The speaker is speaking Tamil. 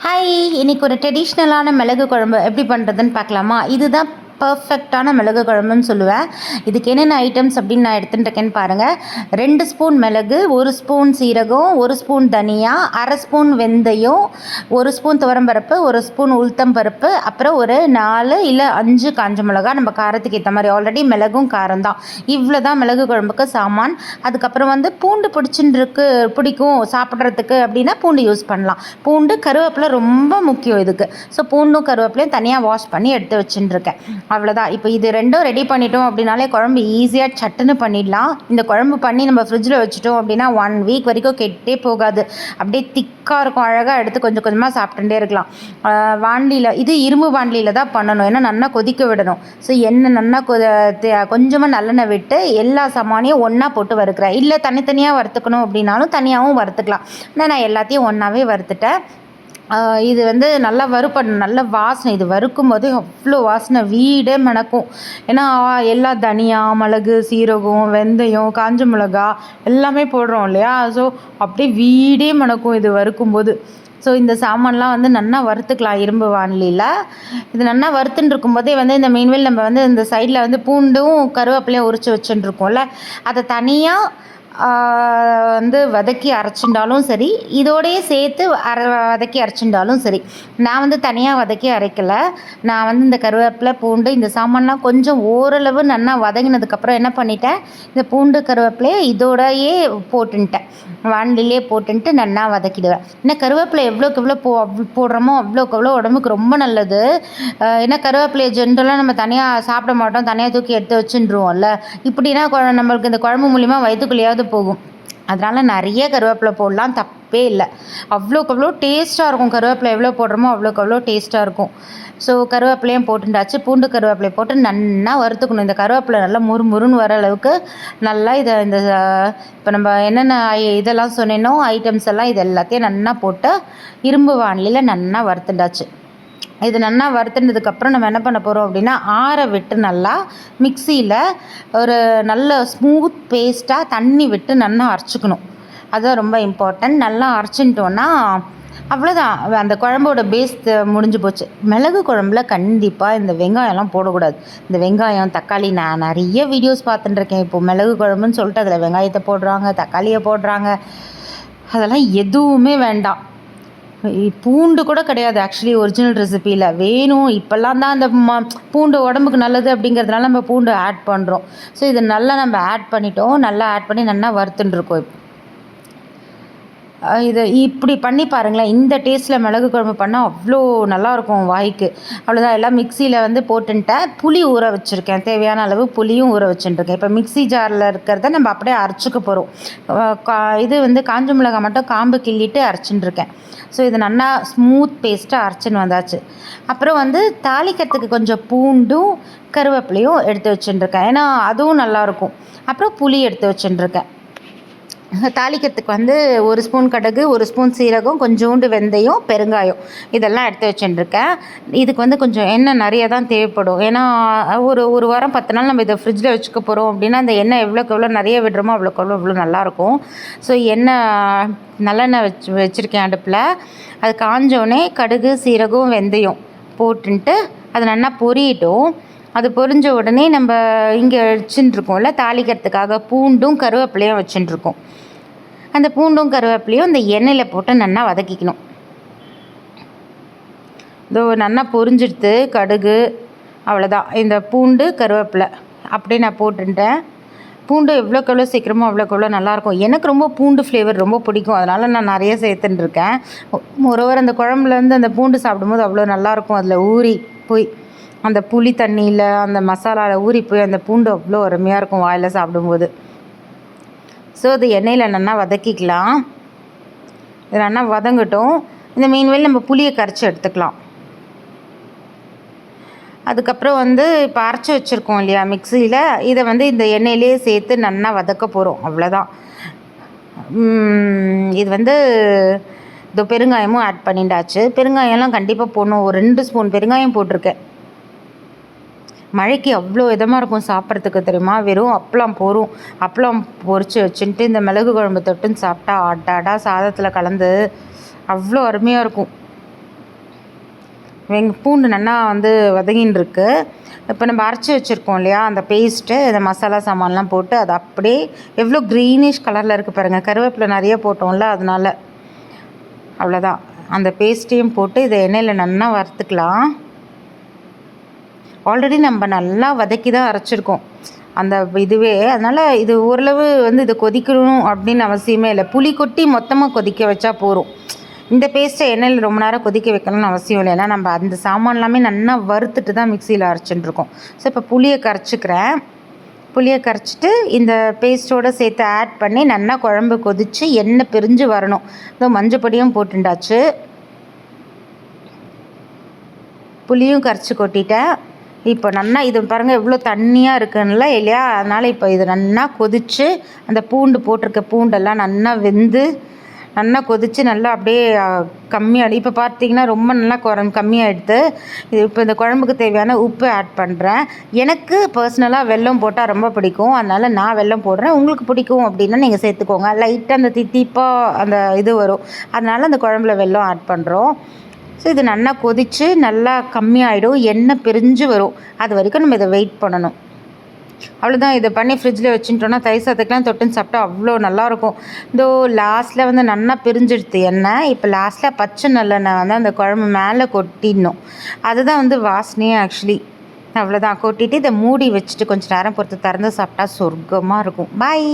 ஹாய், இன்னைக்கு ஒரு ட்ரெடிஷ்னலான மிளகு குழம்பு எப்படி பண்ணுறதுன்னு பார்க்கலாமா? இதுதான் பர்ஃபெக்டான மிளகு குழம்புன்னு சொல்லுவேன். இதுக்கு என்னென்ன ஐட்டம்ஸ் அப்படின்னு நான் எடுத்துகிட்டு இருக்கேன்னு பாருங்கள். 2 ஸ்பூன் மிளகு, 1 ஸ்பூன் சீரகம், 1 ஸ்பூன் தனியா, 1/2 ஸ்பூன் வெந்தயம், 1 ஸ்பூன் துவரம்பருப்பு, 1 ஸ்பூன் உளுத்தம் பருப்பு, அப்புறம் ஒரு 4 இல்லை 5 காஞ்ச மிளகா. நம்ம காரத்துக்கு ஏற்ற மாதிரி, ஆல்ரெடி மிளகும் காரம் தான். இவ்வளோ தான் மிளகு குழம்புக்கு சாமான். அதுக்கப்புறம் பூண்டு பிடிக்கும் சாப்பிட்றதுக்கு அப்படின்னா பூண்டு யூஸ் பண்ணலாம். பூண்டு கருவேப்பிலை ரொம்ப முக்கியம் இதுக்கு. ஸோ பூண்டும் கருவேப்பிலையும் தனியாக வாஷ் பண்ணி எடுத்து வச்சுட்டுருக்கேன். அவ்வளோதான். இப்போ இது ரெண்டும் ரெடி பண்ணிட்டோம் அப்படின்னாலே குழம்பு ஈஸியாக சட்டுன்னு பண்ணிடலாம். இந்த குழம்பு பண்ணி நம்ம ஃப்ரிட்ஜில் வச்சுட்டோம் அப்படின்னா 1 வீக் வரைக்கும் கெட்டே போகாது. அப்படியே திக்காக இருக்கும். அழகாக எடுத்து கொஞ்சம் கொஞ்சமாக சாப்பிட்டுட்டே இருக்கலாம். வாண்டியில், இது இரும்பு வாண்டியில் தான் பண்ணணும். ஏன்னா நல்லா கொதிக்க விடணும். ஸோ எண்ணெய் நல்லா கொஞ்சமாக நல்லெண்ணெய் விட்டு எல்லா சாமானையும் ஒன்றா போட்டு வறுக்கிறேன். இல்லை தனித்தனியாக வறுத்துக்கணும் அப்படின்னாலும் தனியாகவும் வறுத்துக்கலாம். ஆனால் நான் எல்லாத்தையும் ஒன்றாவே வறுத்துட்டேன். இது நல்லா வறுப்படணும். நல்ல வாசனை. இது வறுக்கும் போதே அவ்வளோ வாசனை, வீடே மணக்கும். ஏன்னா எல்லா தனியா, மிளகு, சீரகம், வெந்தயம், காஞ்ச மிளகா எல்லாமே போடுறோம் இல்லையா? ஸோ அப்படியே வீடே மணக்கும் இது வறுக்கும்போது. ஸோ இந்த சாமான்லாம் நல்லா வறுத்துக்கலாம் இரும்பு வானிலையில். இது நல்லா வறுத்துன்னு இருக்கும்போதே இந்த மீன்வேல் நம்ம இந்த சைடில் பூண்டும் கருவேப்பிலையும் உரித்து வச்சுட்டுருக்கோம்ல, அதை தனியாக வதக்கி அரைச்சிட்டாலும் சரி, இதோடையே சேர்த்து வதக்கி அரைச்சிட்டாலும் சரி. நான் தனியாக வதக்கி அரைக்கலை. நான் இந்த கருவேப்பிலை, பூண்டு, இந்த சாமான்லாம் கொஞ்சம் ஓரளவு நல்லா வதங்கினதுக்கப்புறம் என்ன பண்ணிட்டேன், இந்த பூண்டு கருவேப்பிலையை இதோடையே போட்டுன்ட்டேன். வானிலையிலே போட்டுன்ட்டு நல்லா வதக்கிடுவேன். ஏன்னா கருவேப்பிலை எவ்வளோக்கு எவ்வளோ போடுறோமோ அவ்வளோக்கு அவ்வளோ உடம்புக்கு ரொம்ப நல்லது. ஏன்னா கருவேப்பிலையை ஜென்ரலாக நம்ம தனியாக சாப்பிட மாட்டோம், தனியாக தூக்கி எடுத்து வச்சுருவோம்ல. இப்படின்னா நம்மளுக்கு இந்த குழம்பு மூலிமா வயிற்றுக்குள்ளேயாவது போகும். அதனால் நிறைய கருவேப்பிலை போடலாம், தப்பே இல்லை. அவ்வளோக்கு அவ்வளோ டேஸ்ட்டாக இருக்கும். கருவேப்பிலை எவ்வளோ போடுறோமோ அவ்வளோக்கு அவ்வளோ டேஸ்ட்டாக இருக்கும். ஸோ கருவேப்பிலையும் போட்டுட்டாச்சு. பூண்டு கருவேப்பிலை போட்டு நல்லா வறுத்துக்கணும். இந்த கருவேப்பிலை நல்லா முறுமுறுன்னு வர அளவுக்கு நல்லா இந்த இப்போ நம்ம என்னென்ன இதெல்லாம் சொன்னேனோ ஐட்டம்ஸ் எல்லாம் இது எல்லாத்தையும் நல்லா போட்டு இரும்பு வானிலையில் நல்லா வறுத்துட்டாச்சு. இது நல்லா வறுத்துனதுக்கப்புறம் நம்ம என்ன பண்ண போகிறோம் அப்படின்னா, ஆற விட்டு நல்லா மிக்சியில் ஒரு நல்ல ஸ்மூத் பேஸ்ட்டாக தண்ணி விட்டு நல்லா அரைச்சிக்கணும். அதுதான் ரொம்ப இம்பார்ட்டன்ட். நல்லா அரைச்சிட்டோன்னா அவ்வளோதான், அந்த குழம்போட பேஸ் முடிஞ்சு போச்சு. மிளகு குழம்புல கண்டிப்பாக இந்த வெங்காயம்லாம் போடக்கூடாது. இந்த வெங்காயம், தக்காளி, நான் நிறைய வீடியோஸ் பார்த்துட்டுருக்கேன். இப்போது மிளகு குழம்புன்னு சொல்லிட்டு அதில் வெங்காயத்தை போடுறாங்க, தக்காளியை போடுறாங்க. அதெல்லாம் எதுவுமே வேண்டாம். பூண்டு கூட கிடையாது ஆக்சுவலி ஒரிஜினல் ரெசிப்பியில். வேணும் இப்போல்லாம் தான் அந்த பூண்டு உடம்புக்கு நல்லது அப்படிங்கிறதுனால நம்ம பூண்டு ஆட் பண்ணுறோம். ஸோ இதை நல்லா நம்ம ஆட் பண்ணிட்டோம். நல்லா ஆட் பண்ணி நல்லா வறுத்துட்டுருக்கோம். இதை இப்படி பண்ணி பாருங்களேன். இந்த டேஸ்ட்டில் மிளகு குழம்பு பண்ணால் அவ்வளோ நல்லாயிருக்கும் வாய்க்கு. அவ்வளோதான். எல்லாம் மிக்சியில் போட்டுன்ட்டேன். புளி ஊற வச்சுருக்கேன். தேவையான அளவு புளியும் ஊற வச்சுட்டுருக்கேன். இப்போ மிக்சி ஜாரில் இருக்கிறத நம்ம அப்படியே அரைச்சிக்க போகிறோம். இது காஞ்ச மிளகாய் மட்டும் காம்பு கிள்ளிட்டு அரைச்சிட்டுருக்கேன். ஸோ இது நல்லா ஸ்மூத் பேஸ்ட்டாக அரைச்சின்னு வந்தாச்சு. அப்புறம் தாளிக்கிறதுக்கு கொஞ்சம் பூண்டும் கருவேப்பிலையும் எடுத்து வச்சுட்டுருக்கேன். ஏன்னா அதுவும் நல்லாயிருக்கும். அப்புறம் புளி எடுத்து வச்சுட்டுருக்கேன். தாளிக்கிறதுக்கு 1 ஸ்பூன் கடுகு, 1 ஸ்பூன் சீரகம், கொஞ்சோண்டு வெந்தயம், பெருங்காயம் இதெல்லாம் எடுத்து வச்சுட்டுருக்கேன். இதுக்கு கொஞ்சம் எண்ணெய் நிறைய தான் தேவைப்படும். ஏன்னா ஒரு வாரம் 10 நாள் நம்ம இதை ஃப்ரிட்ஜில் வச்சுக்க போகிறோம் அப்படின்னா அந்த எண்ணெய் எவ்வளோக்கு எவ்வளோ நிறைய விடுறோமோ அவ்வளோக்கு அவ்வளோ நல்லாயிருக்கும். ஸோ நல்லெண்ணெய் வச்சுருக்கேன் அடுப்பில். அது காஞ்சோடனே கடுகு, சீரகம், வெந்தயம் போட்டுன்ட்டு அது நல்லா பொரியட்டும். அது பொரிஞ்ச உடனே நம்ம இங்கே வச்சுட்டுருக்கோம்ல தாளிக்கிறதுக்காக பூண்டும் கருவேப்பிலையும் வச்சுட்டுருக்கோம். அந்த பூண்டும் கருவேப்பிலையும் இந்த எண்ணெயில் போட்டு நல்லா வதக்கிக்கணும். இதோ நல்லா பொரிஞ்சிடுத்து கடுகு. அவ்வளோதான். இந்த பூண்டு கருவேப்பிலை அப்படியே நான் போட்டுட்டேன். பூண்டு எவ்வளோக்கு எவ்வளோ சீக்கிரமோ அவ்வளோக்கு எவ்வளோ நல்லாயிருக்கும். எனக்கு ரொம்ப பூண்டு ஃப்ளேவர் ரொம்ப பிடிக்கும். அதனால் நான் நிறைய சேர்த்துட்டுருக்கேன். ஒருவர் அந்த குழம்புலேருந்து அந்த பூண்டு சாப்பிடும்போது அவ்வளோ நல்லாயிருக்கும். அதில் ஊறி போய் அந்த புளி தண்ணியில் அந்த மசாலாவில் ஊறி போய் அந்த பூண்டு அவ்வளோ அருமையாக இருக்கும் வாயில் சாப்பிடும்போது. ஸோ அது எண்ணெயில் நல்லா வதக்கிக்கலாம். இது நல்லா வதங்கட்டும். இந்த மீன்வேல் நம்ம புளியை கரைச்சி எடுத்துக்கலாம். அதுக்கப்புறம் இப்போ அரைச்சி வச்சுருக்கோம் இல்லையா மிக்சியில், இதை இந்த எண்ணெயிலே சேர்த்து நல்லா வதக்க போகிறோம். அவ்வளோதான். இது இதோ பெருங்காயமும் ஆட் பண்ணிட்டாச்சு. பெருங்காயம்லாம் கண்டிப்பாக போடணும். ஒரு 2 ஸ்பூன் பெருங்காயம் போட்டிருக்கேன். மழைக்கு அவ்வளோ இதமாக இருக்கும் சாப்பிட்றதுக்கு தெரியுமா. வெறும் அப்பளம் பொரித்து வச்சுட்டு இந்த மிளகு குழம்பு தொட்டுன்னு சாப்பிட்டா அடாடா சாதத்தில் கலந்து அவ்வளோ அருமையாக இருக்கும். பூண்டு நல்லா வந்து வதங்கின்னு இருக்கு. இப்போ நம்ம அரைச்சி வச்சுருக்கோம் இல்லையா அந்த பேஸ்ட்டு, இந்த மசாலா சாமான்லாம் போட்டு அது அப்படியே எவ்வளோ க்ரீனிஷ் கலரில் இருக்குது பாருங்கள். கருவேப்பிலை நிறைய போட்டோம்ல அதனால. அவ்வளோதான். அந்த பேஸ்ட்டையும் போட்டு இதை எண்ணெயில் நல்லா வறுத்துக்கலாம். ஆல்ரெடி நம்ம நல்லா வதக்கி தான் அரைச்சிருக்கோம் அந்த இதுவே. அதனால் இது ஓரளவு வந்து இது கொதிக்கணும் அப்படின்னு அவசியமே இல்லை. புளி கொட்டி மொத்தமாக கொதிக்க வச்சா போதும். இந்த பேஸ்ட்டை எண்ணெயில் ரொம்ப நேரம் கொதிக்க வைக்கணும்னு அவசியம் இல்லை. ஏன்னா நம்ம அந்த சாமான் எல்லாமே நல்லா வறுத்துட்டு தான் மிக்சியில் அரைச்சிட்டு இருக்கோம். ஸோ இப்போ புளியை கரைச்சிக்கிறேன். புளியை கரைச்சிட்டு இந்த பேஸ்ட்டோடு சேர்த்து ஆட் பண்ணி நல்லா குழம்பு கொதித்து எண்ணெய் பிரிஞ்சு வரணும். இதோ மஞ்சப்பொடியும் போட்டுண்டாச்சு. புளியும் கரைச்சி கொட்டிட்டேன். இப்போ நல்லா இது பாருங்கள் எவ்வளோ தண்ணியாக இருக்குன்னுல இல்லையா. அதனால் இப்போ இது நல்லா கொதித்து அந்த பூண்டு போட்டிருக்க பூண்டெல்லாம் நல்லா வெந்து நல்லா கொதித்து நல்லா அப்படியே கம்மியாகிடும். இப்போ பார்த்தீங்கன்னா ரொம்ப நல்லா கம்மியாகிடுது. இது இப்போ இந்த குழம்புக்கு தேவையான உப்பு ஆட் பண்ணுறேன். எனக்கு பர்சனலாக வெல்லம் போட்டால் ரொம்ப பிடிக்கும். அதனால் நான் வெல்லம் போடுறேன். உங்களுக்கு பிடிக்கும் அப்படின்னா நீங்கள் சேர்த்துக்கோங்க. லைட்டாக அந்த தித்திப்பாக அந்த இது வரும். அதனால் அந்த குழம்புல வெல்லம் ஆட் பண்ணுறோம். ஸோ இது நல்லா கொதித்து நல்லா கம்மியாகிடும். எண்ணெய் பிரிஞ்சு வரும். அது வரைக்கும் நம்ம இதை வெயிட் பண்ணணும். அவ்வளோதான். இதை பண்ணி ஃப்ரிட்ஜில் வச்சுட்டோன்னா தயிர் சாதத்துக்கெலாம் தொட்டுன்னு சாப்பிட்டா அவ்வளோ நல்லாயிருக்கும். இதோ லாஸ்ட்டில் வந்து நல்லா பிரிஞ்சிடுது எண்ணெய். இப்போ லாஸ்ட்டில் பச்சை நல்லெண்ணெய் வந்து அந்த குழம்பு மேலே கொட்டிடணும். அதுதான் வந்து வாசனையே ஆக்சுவலி. அவ்வளோதான். கொட்டிட்டு இதை மூடி வச்சுட்டு கொஞ்சம் நேரம் பொறுத்து திறந்து சாப்பிட்டா சொர்க்கமாக இருக்கும். பாய்.